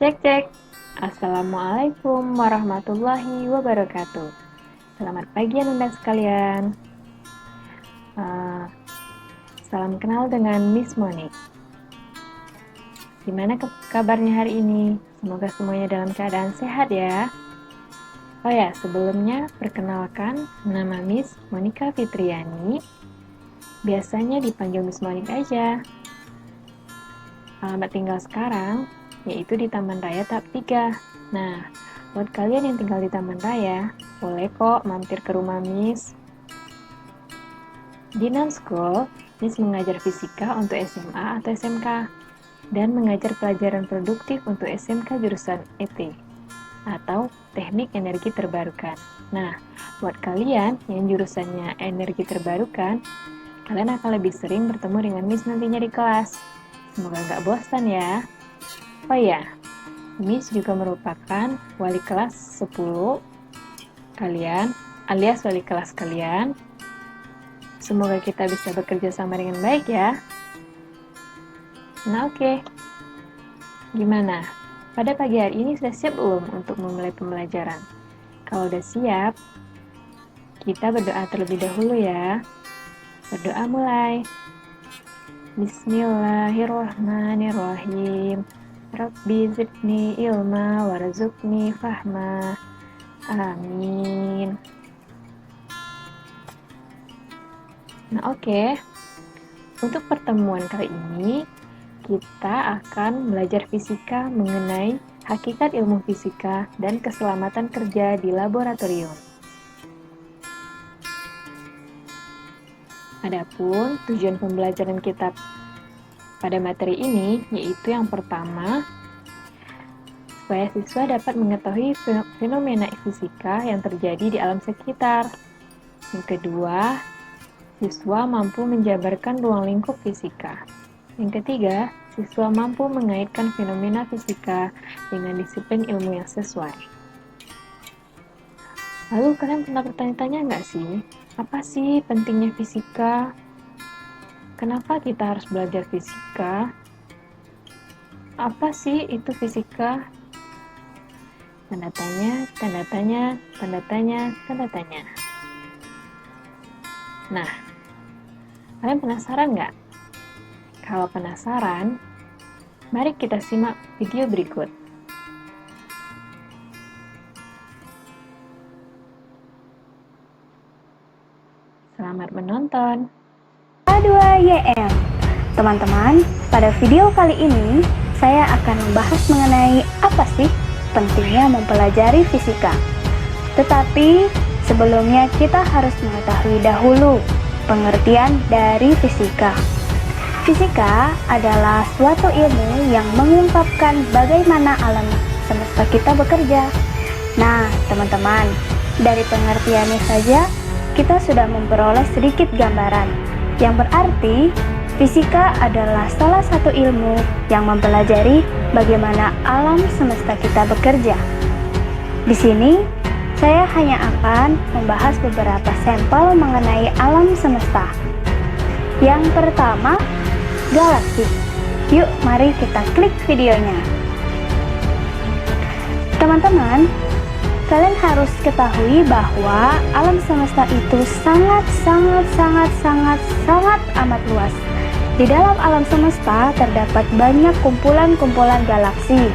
Cek cek. Assalamualaikum warahmatullahi wabarakatuh. Selamat pagi anak sekalian. Uh, Salam kenal dengan Miss Monique. Gimana kabarnya hari ini? Semoga semuanya dalam keadaan sehat ya. Oh ya, sebelumnya perkenalkan, nama Miss Monica Fitriani. Biasanya dipanggil Miss Monique aja. Alamat tinggal sekarang yaitu di Taman Raya Tahap 3. Nah, buat kalian yang tinggal di Taman Raya, boleh kok mampir ke rumah Miss. Di non-school, Miss mengajar fisika untuk SMA atau SMK, dan mengajar pelajaran produktif untuk SMK jurusan ET, atau Teknik Energi Terbarukan. Nah, buat kalian yang jurusannya energi terbarukan, kalian akan lebih sering bertemu dengan Miss nantinya di kelas. Semoga nggak bosan ya. Oh ya, Miss juga merupakan wali kelas 10 kalian, alias wali kelas kalian. Semoga kita bisa bekerja sama dengan baik ya. Nah oke. Gimana? Pada pagi hari ini sudah siap belum untuk memulai pembelajaran? Kalau udah siap, kita berdoa terlebih dahulu ya. Berdoa mulai. Bismillahirrahmanirrahim. Rabbi zidni ilma warzuqni fahma. Amin. Nah oke. Untuk pertemuan kali ini, kita akan belajar fisika mengenai hakikat ilmu fisika dan keselamatan kerja di laboratorium. Adapun tujuan pembelajaran kita pada materi ini yaitu yang pertama, supaya siswa dapat mengetahui fenomena fisika yang terjadi di alam sekitar. Yang kedua, siswa mampu menjabarkan ruang lingkup fisika. Yang ketiga, siswa mampu mengaitkan fenomena fisika dengan disiplin ilmu yang sesuai. Lalu kalian pernah bertanya-tanya nggak sih, apa sih pentingnya fisika? Kenapa kita harus belajar fisika? Apa sih itu fisika? Tanda tanya, tanda tanya, tanda tanya, tanda tanya. Nah, kalian penasaran nggak? Kalau penasaran, mari kita simak video berikut. Selamat menonton. A2YM. Teman-teman, pada video kali ini saya akan membahas mengenai apa sih pentingnya mempelajari fisika. Tetapi sebelumnya kita harus mengetahui dahulu pengertian dari fisika. Fisika adalah suatu ilmu yang mengungkapkan bagaimana alam semesta kita bekerja. Nah, teman-teman, dari pengertiannya saja kita sudah memperoleh sedikit gambaran. Yang berarti, fisika adalah salah satu ilmu yang mempelajari bagaimana alam semesta kita bekerja. Di sini, saya hanya akan membahas beberapa sampel mengenai alam semesta. Yang pertama, galaksi. Yuk, mari kita klik videonya. Teman-teman, kalian harus ketahui bahwa alam semesta itu sangat amat luas. Di dalam alam semesta terdapat banyak kumpulan-kumpulan galaksi.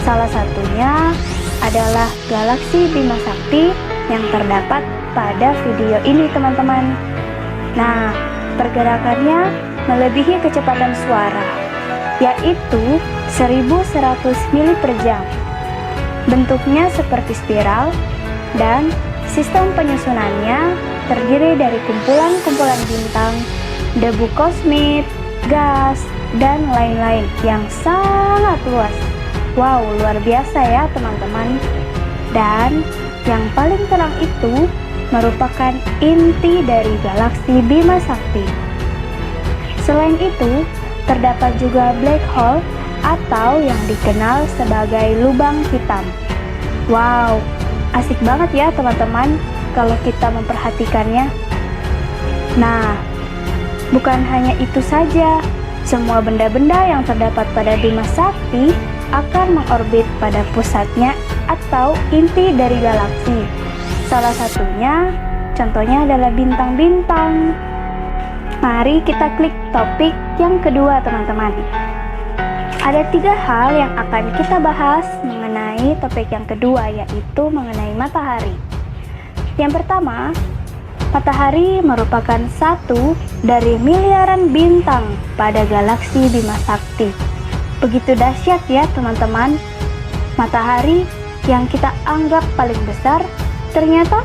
Salah satunya adalah galaksi Bima Sakti yang terdapat pada video ini, teman-teman. Nah, pergerakannya melebihi kecepatan suara, yaitu 1100 mili per jam. Bentuknya seperti spiral, dan sistem penyusunannya terdiri dari kumpulan-kumpulan bintang, debu kosmik, gas, dan lain-lain yang sangat luas. Wow, luar biasa ya teman-teman. Dan yang paling terang itu merupakan inti dari galaksi Bima Sakti. Selain itu, terdapat juga black hole atau yang dikenal sebagai lubang hitam. Wow, asik banget ya teman-teman kalau kita memperhatikannya. Nah, bukan hanya itu saja, semua benda-benda yang terdapat pada Bima Sakti akan mengorbit pada pusatnya atau inti dari galaksi. Salah satunya, contohnya adalah bintang-bintang. Mari kita klik topik yang kedua, teman-teman. Ada 3 hal yang akan kita bahas mengenai topik yang kedua, yaitu mengenai matahari. Yang pertama, matahari merupakan satu dari miliaran bintang pada galaksi Bima Sakti. Begitu dahsyat ya, teman-teman. Matahari yang kita anggap paling besar, ternyata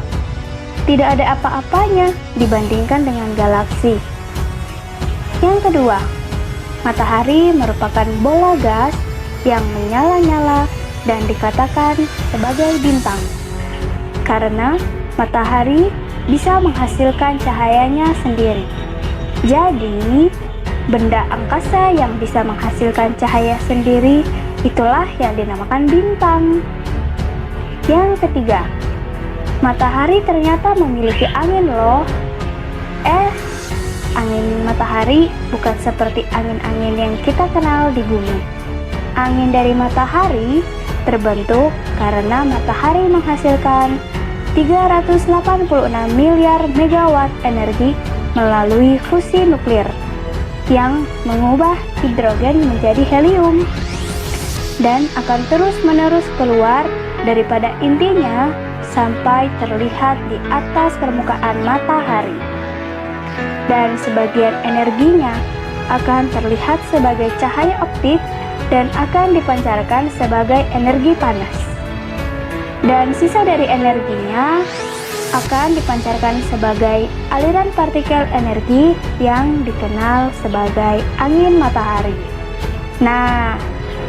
tidak ada apa-apanya dibandingkan dengan galaksi. Yang kedua, matahari merupakan bola gas yang menyala-nyala dan dikatakan sebagai bintang. Karena matahari bisa menghasilkan cahayanya sendiri. Jadi, benda angkasa yang bisa menghasilkan cahaya sendiri itulah yang dinamakan bintang. Yang ketiga, matahari ternyata memiliki angin loh. Angin matahari bukan seperti angin-angin yang kita kenal di bumi. Angin dari matahari terbentuk karena matahari menghasilkan 386 miliar megawatt energi melalui fusi nuklir yang mengubah hidrogen menjadi helium dan akan terus-menerus keluar daripada intinya sampai terlihat di atas permukaan matahari. Dan sebagian energinya akan terlihat sebagai cahaya optik dan akan dipancarkan sebagai energi panas. Dan sisa dari energinya akan dipancarkan sebagai aliran partikel energi yang dikenal sebagai angin matahari. Nah,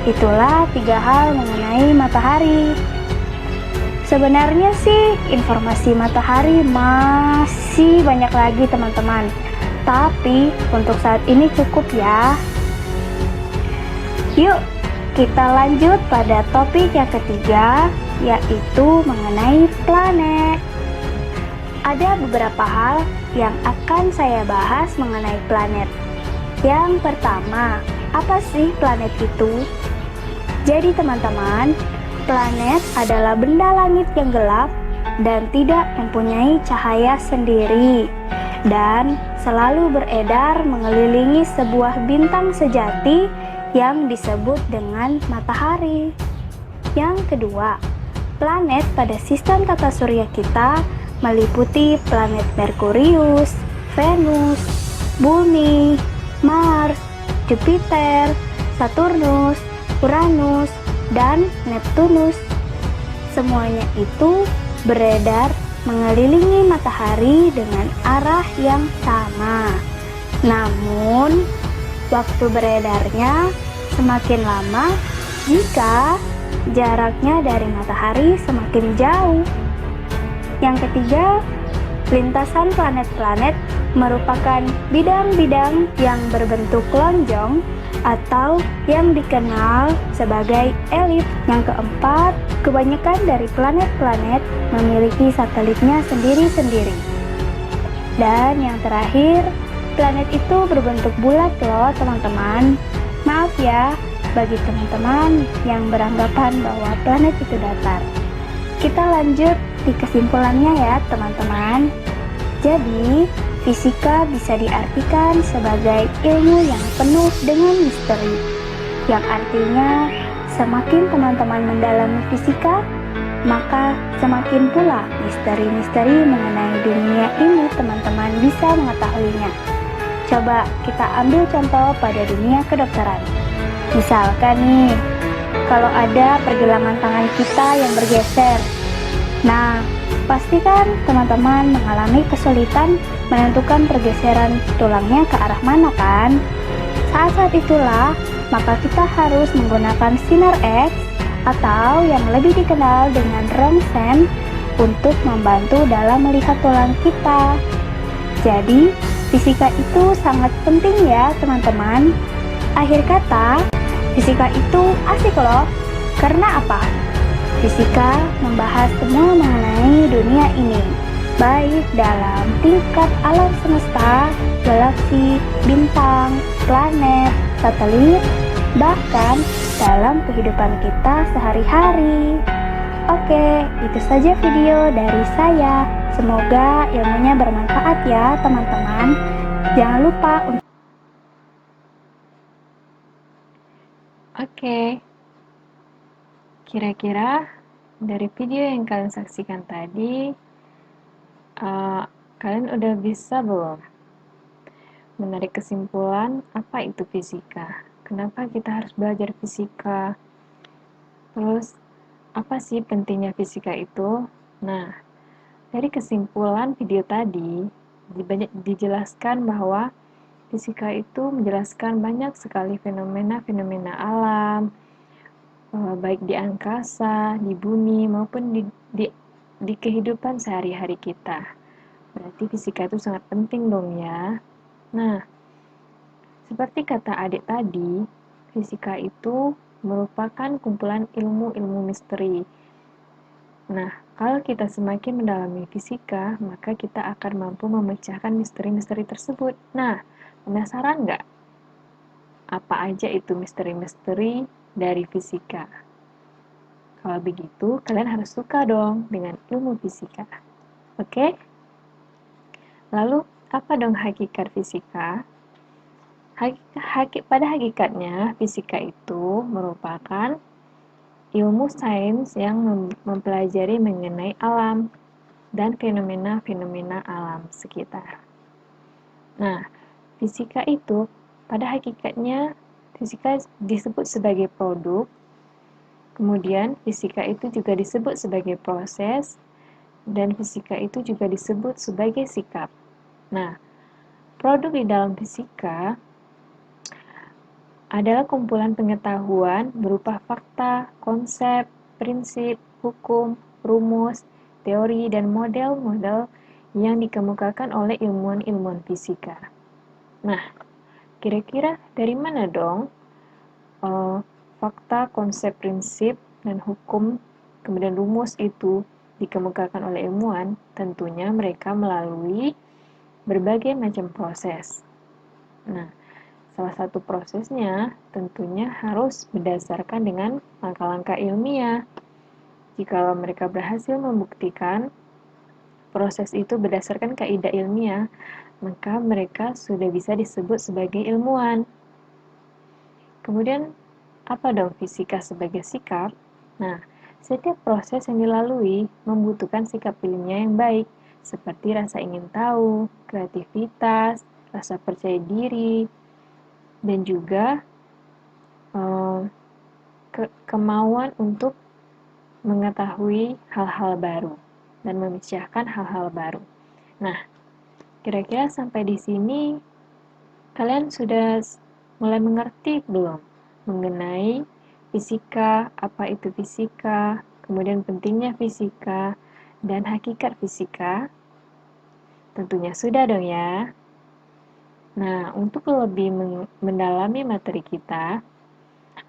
itulah 3 hal mengenai matahari. Sebenarnya sih informasi matahari masih banyak lagi, teman-teman. Tapi untuk saat ini cukup ya. Yuk, kita lanjut pada topik yang ketiga, yaitu mengenai planet. Ada beberapa hal yang akan saya bahas mengenai planet. Yang pertama, apa sih planet itu? Jadi teman-teman, planet adalah benda langit yang gelap dan tidak mempunyai cahaya sendiri dan selalu beredar mengelilingi sebuah bintang sejati yang disebut dengan matahari. Yang kedua, planet pada sistem tata surya kita meliputi planet Merkurius, Venus, Bumi, Mars, Jupiter, Saturnus, Uranus, dan Neptunus. Semuanya itu beredar mengelilingi matahari dengan arah yang sama. Namun, waktu beredarnya semakin lama jika jaraknya dari matahari semakin jauh. Yang ketiga, lintasan planet-planet merupakan bidang-bidang yang berbentuk lonjong atau yang dikenal sebagai elip. Yang keempat, kebanyakan dari planet-planet memiliki satelitnya sendiri-sendiri. Dan yang terakhir, planet itu berbentuk bulat loh teman-teman. Maaf ya bagi teman-teman yang beranggapan bahwa planet itu datar. Kita lanjut di kesimpulannya ya teman-teman. Jadi, fisika bisa diartikan sebagai ilmu yang penuh dengan misteri, yang artinya semakin teman-teman mendalami fisika, maka semakin pula misteri-misteri mengenai dunia ini teman-teman bisa mengetahuinya. Coba kita ambil contoh pada dunia kedokteran. Misalkan nih, kalau ada pergelangan tangan kita yang bergeser, nah, pastikan teman-teman mengalami kesulitan menentukan pergeseran tulangnya ke arah mana kan? Saat-saat itulah, maka kita harus menggunakan sinar X atau yang lebih dikenal dengan röntgen untuk membantu dalam melihat tulang kita. Jadi, fisika itu sangat penting ya teman-teman. Akhir kata, fisika itu asik loh. Karena apa? Fisika membahas semua mengenai dunia ini, baik dalam tingkat alam semesta, galaksi, bintang, planet, satelit, bahkan dalam kehidupan kita sehari-hari. Oke, itu saja video dari saya. Semoga ilmunya bermanfaat ya, teman-teman. Jangan lupa untuk Oke, kira-kira dari video yang kalian saksikan tadi, kalian udah bisa belum menarik kesimpulan apa itu fisika? Kenapa kita harus belajar fisika? Terus, apa sih pentingnya fisika itu? Nah, dari kesimpulan video tadi, dijelaskan bahwa fisika itu menjelaskan banyak sekali fenomena-fenomena alam, baik di angkasa, di bumi, maupun di kehidupan sehari-hari kita. Berarti fisika itu sangat penting dong ya. Nah, seperti kata adik tadi, fisika itu merupakan kumpulan ilmu-ilmu misteri. Nah, kalau kita semakin mendalami fisika, maka kita akan mampu memecahkan misteri-misteri tersebut. Nah, penasaran nggak? Apa aja itu misteri-misteri dari fisika? Kalau begitu, kalian harus suka dong dengan ilmu fisika. Oke? Lalu, apa dong hakikat fisika? Pada hakikatnya, fisika itu merupakan ilmu sains yang mempelajari mengenai alam dan fenomena-fenomena alam sekitar. Nah, fisika itu pada hakikatnya fisika disebut sebagai produk, kemudian fisika itu juga disebut sebagai proses, dan fisika itu juga disebut sebagai sikap. Nah, produk di dalam fisika adalah kumpulan pengetahuan berupa fakta, konsep, prinsip, hukum, rumus, teori, dan model-model yang dikemukakan oleh ilmuwan-ilmuwan fisika. Nah, kira-kira dari mana dong fakta, konsep, prinsip, dan hukum, kemudian rumus itu dikemukakan oleh ilmuwan? Tentunya mereka melalui berbagai macam proses. Nah, salah satu prosesnya tentunya harus berdasarkan dengan langkah-langkah ilmiah. Jika mereka berhasil membuktikan proses itu berdasarkan kaidah ilmiah, maka mereka sudah bisa disebut sebagai ilmuwan. Kemudian, apa dong fisika sebagai sikap? Nah, setiap proses yang dilalui membutuhkan sikap ilmiah yang baik, seperti rasa ingin tahu, kreativitas, rasa percaya diri, dan juga kemauan untuk mengetahui hal-hal baru dan memecahkan hal-hal baru. Nah, kira-kira sampai di sini kalian sudah mulai mengerti belum mengenai fisika, apa itu fisika, kemudian pentingnya fisika, dan hakikat fisika? Tentunya sudah dong ya. Nah, untuk lebih mendalami materi kita,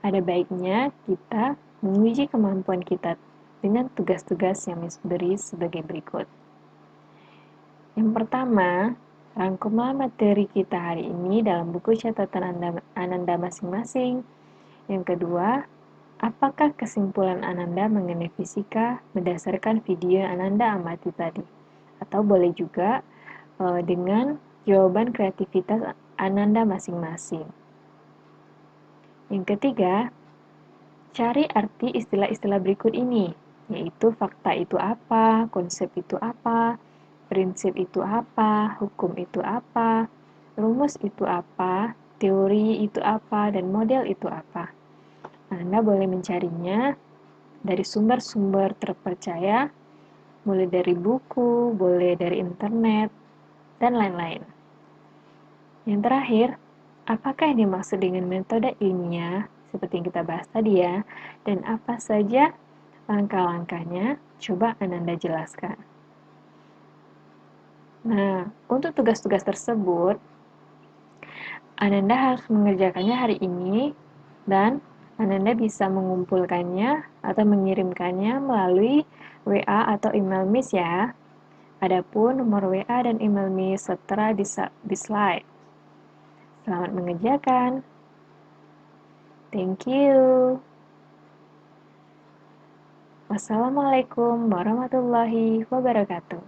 ada baiknya kita menguji kemampuan kita dengan tugas-tugas yang diberi sebagai berikut. Yang pertama, rangkumlah materi kita hari ini dalam buku catatan Ananda masing-masing. Yang kedua, apakah kesimpulan Ananda mengenai fisika berdasarkan video yang Ananda amati tadi? Atau boleh juga dengan jawaban kreativitas Ananda masing-masing. Yang ketiga, cari arti istilah-istilah berikut ini, yaitu fakta itu apa, konsep itu apa, prinsip itu apa, hukum itu apa, rumus itu apa, teori itu apa, dan model itu apa. Anda boleh mencarinya dari sumber-sumber terpercaya, mulai dari buku, boleh dari internet, dan lain-lain. Yang terakhir, apakah yang dimaksud dengan metode ilmiah seperti yang kita bahas tadi ya, dan apa saja langkah-langkahnya? Coba Ananda jelaskan. Nah, untuk tugas-tugas tersebut, Ananda harus mengerjakannya hari ini, dan Ananda bisa mengumpulkannya atau mengirimkannya melalui WA atau email Miss ya. Adapun nomor WA dan email Miss tertera di slide. Selamat mengerjakan. Thank you. Wassalamualaikum warahmatullahi wabarakatuh.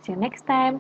See you next time.